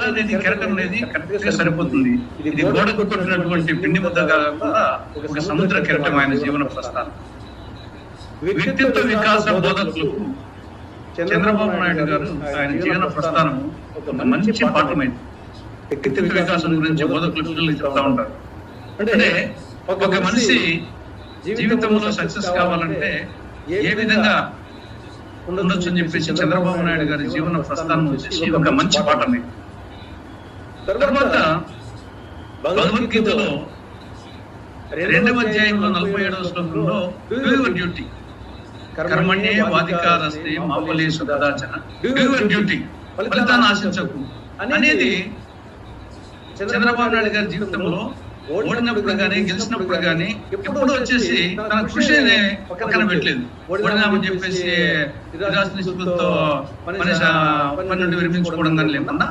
అనేది కెరటం అనేది కరెక్ట్గా సరిపోతుంది. ఇది గోడకు కొట్టినటువంటి పిండి ముద్దగా కూడా ఒక సముద్ర కెరటం ఆయన జీవన ప్రస్థానం. వ్యక్తిత్వ వికాస బోధకులకు చంద్రబాబు నాయుడు గారు ఆయన జీవన ప్రస్థానం ఒక మంచి పాఠమైంది. వ్యక్తిత్వ వికాసం గురించి బోధకులు పిల్లలు చెప్తా ఉంటారు. అంటే ఒక మనిషి జీవితంలో సక్సెస్ కావాలంటే ఏ విధంగా ఉండొచ్చు అని చెప్పేసి చంద్రబాబు నాయుడు గారి జీవన ప్రస్థానం వచ్చేసి ఒక మంచి పాఠమే. తర్వాత భగవద్గీతలో 2వ అధ్యాయంలో 47వ శ్లోకంలో డూ యువర్ డ్యూటీ కర్మణ్యే వాధికారస్తే మా ఫలేషు కదాచన, డూ యువర్ డ్యూటీ ఫలితాన్ని ఆశించకు అనేది చంద్రబాబు నాయుడు గారి జీవితంలో ఓడినప్పుడు కానీ గెలిచినప్పుడు కానీ ఎప్పుడు వచ్చేసి తన కృషి పక్కన పెట్టలేదు. ఓడినామని చెప్పేసి నిరాశ నిస్పృహలతో పని నుండి విరమించుకోవడం కానీ లేకుండా